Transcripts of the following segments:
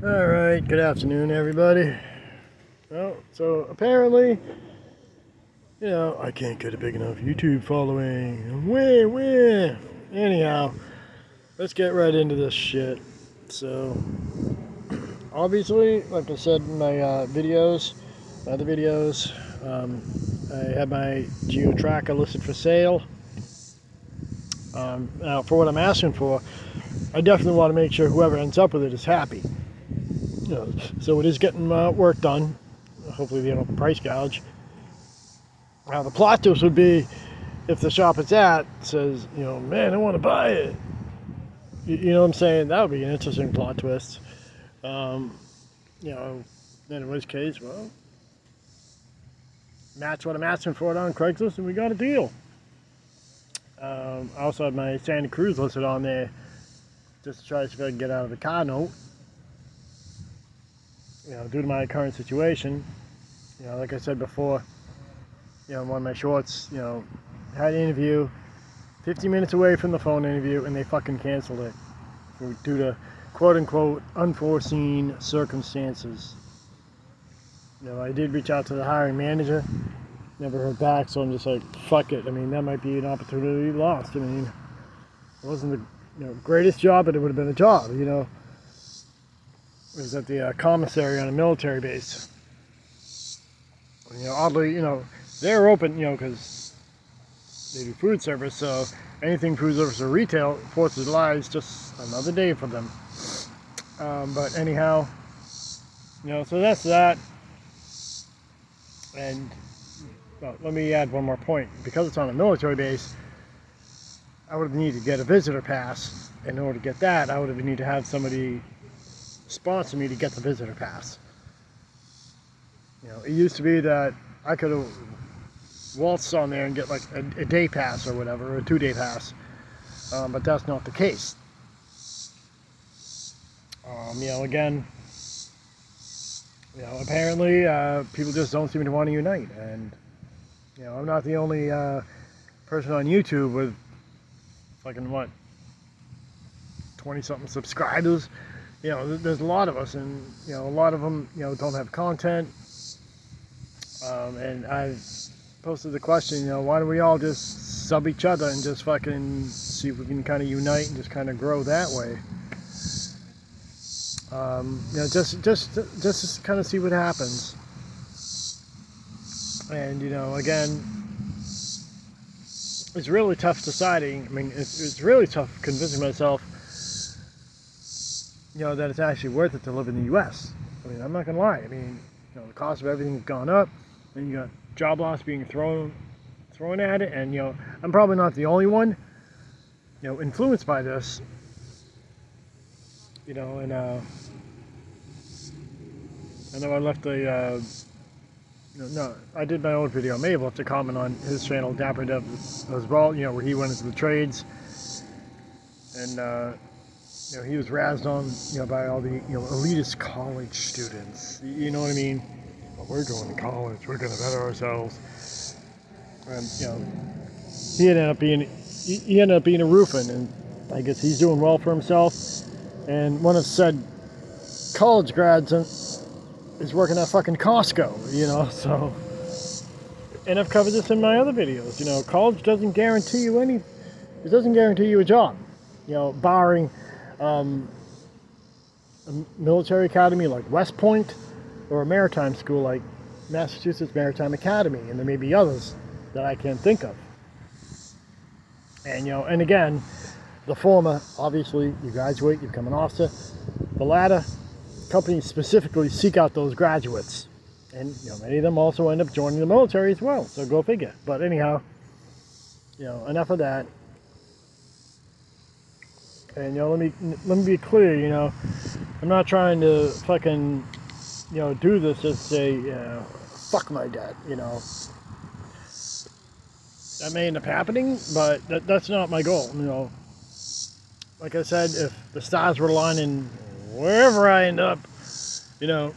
Alright, good afternoon, everybody. Well, so apparently, I can't get a big enough YouTube following. Wah. Anyhow, let's get right into this shit. So, obviously, like I said in my other videos, I had my Geo Tracker listed for sale. Now, for what I'm asking for, I definitely want to make sure whoever ends up with it is happy. So it is getting work done. Hopefully they don't price gouge. Now the plot twist would be if the shop it's at says, man, I want to buy it. You know what I'm saying? That would be an interesting plot twist. Then in which case, well, match what I'm asking for it on Craigslist and we got a deal. I also had my Santa Cruz listed on there just to try to see if I can get out of the car note. Due to my current situation, like I said before, one of my shorts, had an interview 50 minutes away from the phone interview and they fucking canceled it due to quote unquote unforeseen circumstances. I did reach out to the hiring manager, never heard back, so I'm just like, fuck it. I mean, that might be an opportunity lost. I mean, it wasn't the greatest job, but it would have been a job, It was at the commissary on a military base. Oddly, they're open, because they do food service, so anything food service or retail, 4th of July is just another day for them. But anyhow, so that's that. And let me add one more point. Because it's on a military base, I would have needed to get a visitor pass. In order to get that, I would have needed to have somebody sponsor me to get the visitor pass. It used to be that I could have waltzed on there and get like a day pass or whatever, or a 2-day pass, but that's not the case. Again, apparently people just don't seem to want to unite, and I'm not the only person on YouTube with fucking 20-something subscribers. There's a lot of us, and a lot of them don't have content. And I've posted the question, why don't we all just sub each other and just fucking see if we can kind of unite and just kind of grow that way. Just to kind of see what happens. And again, it's really tough deciding. I mean, it's really tough convincing myself, that it's actually worth it to live in the U.S. I mean, I'm not gonna lie. I mean, the cost of everything's gone up. And you got job loss being thrown at it, and I'm probably not the only one influenced by this, and I know I left I did my own video. I may have left a comment on his channel, Dapper Dev, as well, where he went into the trades, and he was razzed on by all the elitist college students. You know what I mean? We're going to college, we're going to better ourselves. And he ended up being a roofing, and I guess he's doing well for himself. And one of said college grads is working at fucking Costco, so. And I've covered this in my other videos. College doesn't guarantee you it doesn't guarantee you a job, barring a military academy like West Point, or a maritime school like Massachusetts Maritime Academy, and there may be others that I can't think of. And and again, the former, obviously, you graduate, you become an officer. The latter, companies specifically seek out those graduates, and many of them also end up joining the military as well. So go figure. But anyhow, enough of that. And let me be clear. I'm not trying to fucking do this just say, fuck my dad, That may end up happening, but that's not my goal, Like I said, if the stars were aligning wherever I end up, then,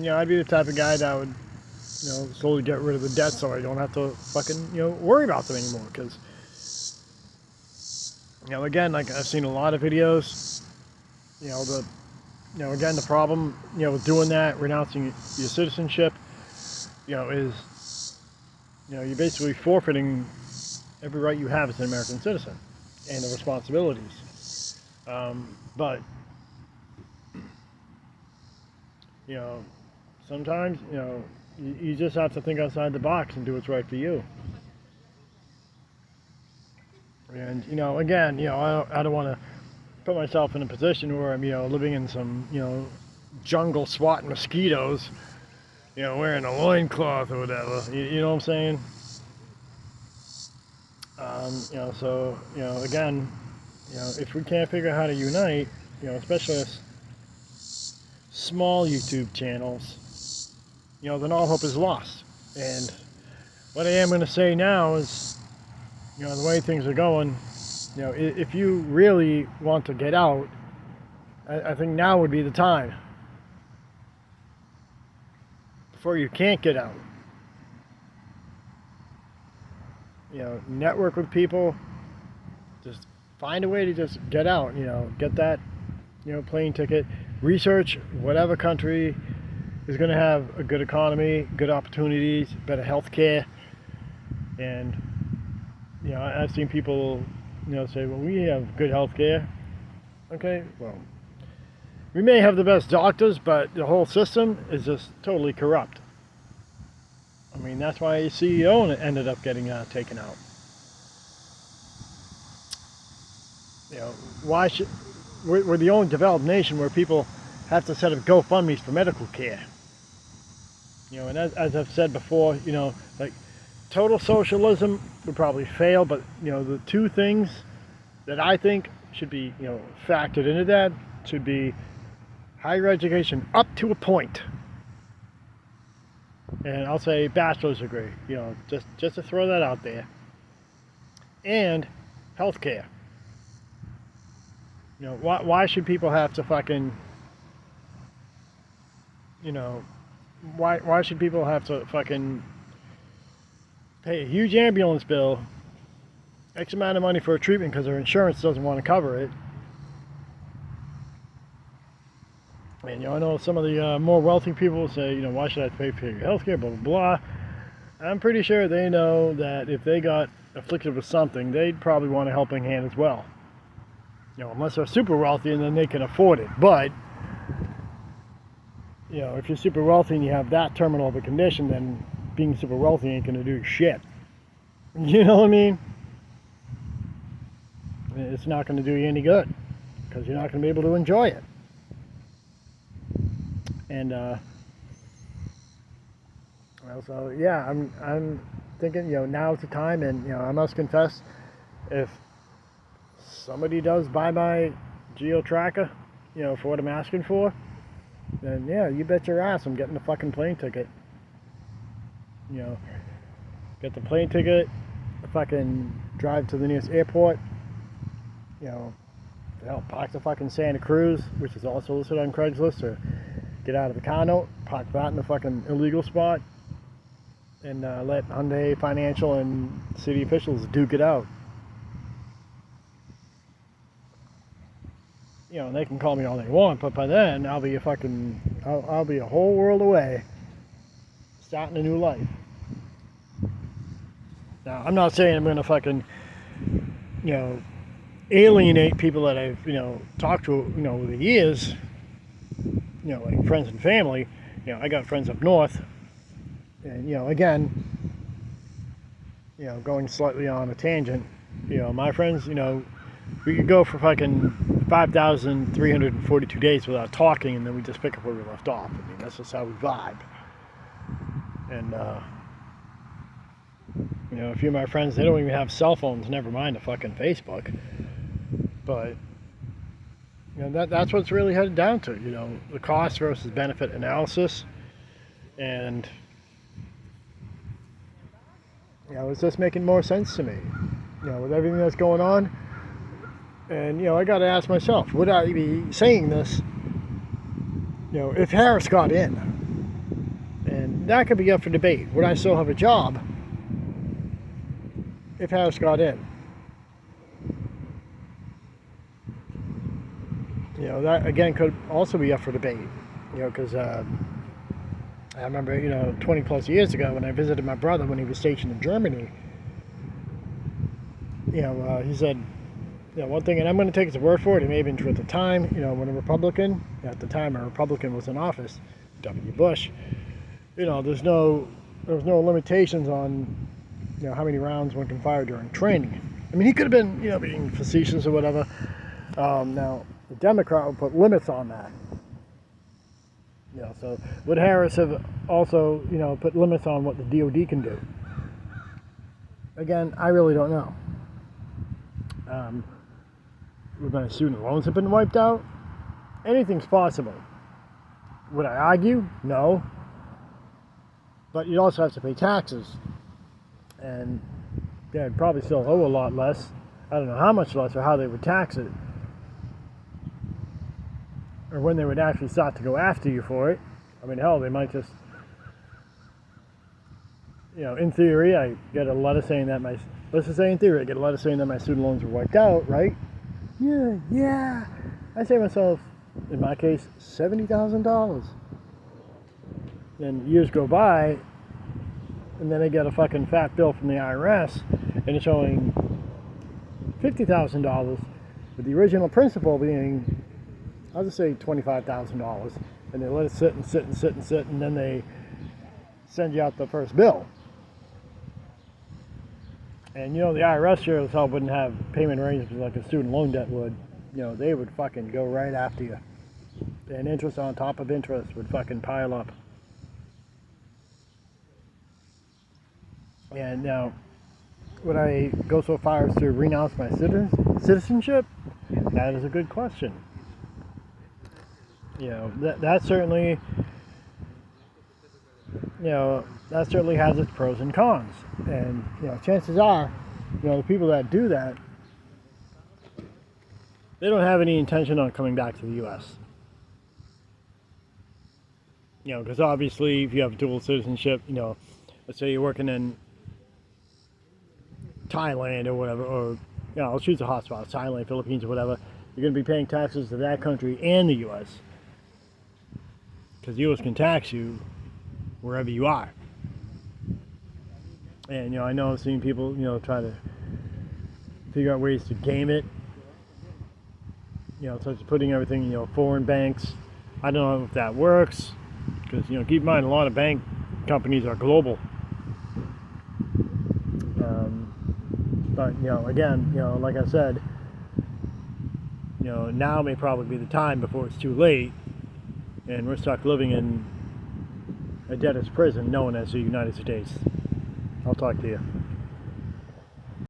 I'd be the type of guy that would, slowly get rid of the debt so I don't have to fucking, worry about them anymore, because, again, like I've seen a lot of videos, the again, the problem, with doing that, renouncing your citizenship, is, you're basically forfeiting every right you have as an American citizen and the responsibilities. But, sometimes, you just have to think outside the box and do what's right for you. And, again, I don't want to put myself in a position where I'm, living in some, jungle swatting mosquitoes, wearing a loincloth or whatever. You know what I'm saying? So, again, if we can't figure out how to unite, especially as small YouTube channels, then all hope is lost. And what I am going to say now is, the way things are going, if you really want to get out, I think now would be the time. Before you can't get out. Network with people, just find a way to just get out, get that, plane ticket, research whatever country is going to have a good economy, good opportunities, better health care. And, I've seen people, say, well, we have good health care. Okay, well, we may have the best doctors, but the whole system is just totally corrupt. I mean, that's why the CEO ended up getting taken out. Why should we're the only developed nation where people have to set up GoFundMes for medical care. And as I've said before, like total socialism would probably fail, but the two things that I think should be factored into that should be higher education up to a point. And I'll say bachelor's degree, just to throw that out there. And healthcare. Why should people have to fucking, why should people have to fucking pay a huge ambulance bill, X amount of money for a treatment because their insurance doesn't want to cover it? And I know some of the more wealthy people say, why should I pay for your health care, blah, blah, blah. I'm pretty sure they know that if they got afflicted with something, they'd probably want a helping hand as well. Unless they're super wealthy and then they can afford it. But, if you're super wealthy and you have that terminal of a condition, then being super wealthy ain't going to do shit. You know what I mean? It's not going to do you any good because you're not going to be able to enjoy it. And so yeah, I'm thinking now's the time, and I must confess, if somebody does buy my Geo Tracker, for what I'm asking for, then yeah, you bet your ass I'm getting the fucking plane ticket. Get the plane ticket, fucking drive to the nearest airport, park the fucking Santa Cruz, which is also listed on Craigslist, or get out of the car note, park that in the fucking illegal spot, and let Hyundai Financial and city officials duke it out. They can call me all they want, but by then I'll be I'll be a whole world away, starting a new life. Now, I'm not saying I'm gonna fucking, alienate people that I've, talked to, over the years, like friends and family. I got friends up north, and, again, going slightly on a tangent, my friends, we could go for fucking 5,342 days without talking, and then we just pick up where we left off. I mean, that's just how we vibe. And, a few of my friends, they don't even have cell phones, never mind a fucking Facebook. But, that's what's really headed down to, the cost versus benefit analysis. And, it's just making more sense to me, with everything that's going on. And, I got to ask myself, would I be saying this, if Harris got in? And that could be up for debate. Would I still have a job if Harris got in? That again could also be up for debate. Because I remember, 20 plus years ago when I visited my brother when he was stationed in Germany. He said, one thing, and I'm going to take his word for it. It may have been true at the time. When a Republican, at the time a Republican was in office, W. Bush. There was no limitations on, how many rounds one can fire during training. I mean, he could have been, being facetious or whatever. Now, the Democrat would put limits on that. So would Harris have also, put limits on what the DOD can do? Again, I really don't know. Would my student loans have been wiped out? Anything's possible. Would I argue? No. But you'd also have to pay taxes. And I'd probably still owe a lot less. I don't know how much less or how they would tax it. Or when they would actually start to go after you for it. I mean, hell, they might just, in theory, I get a letter saying that let's just say in theory, I get a letter saying that my student loans were wiped out, right? Yeah. I say to myself, in my case, $70,000. Then years go by, and then I get a fucking fat bill from the IRS, and it's showing $50,000, with the original principal being, I'll just say $25,000, and they let it sit and sit and sit and sit, and then they send you out the first bill. And the IRS sure as hell wouldn't have payment arrangements like a student loan debt would. They would fucking go right after you. And interest on top of interest would fucking pile up. And now, would I go so far as to renounce my citizenship? That is a good question. That certainly, that certainly has its pros and cons. And, chances are, the people that do that, they don't have any intention on coming back to the U.S. Because obviously if you have dual citizenship, let's say you're working in Thailand or whatever, or, let's choose a hotspot, Thailand, Philippines, or whatever, you're going to be paying taxes to that country and the U.S. Because the U.S. can tax you wherever you are. And, I know I've seen people, try to figure out ways to game it. Such as putting everything in, foreign banks. I don't know if that works. Because, keep in mind, a lot of bank companies are global. But, again, like I said, now may probably be the time before it's too late. And we're stuck living in a debtor's prison known as the United States. I'll talk to you.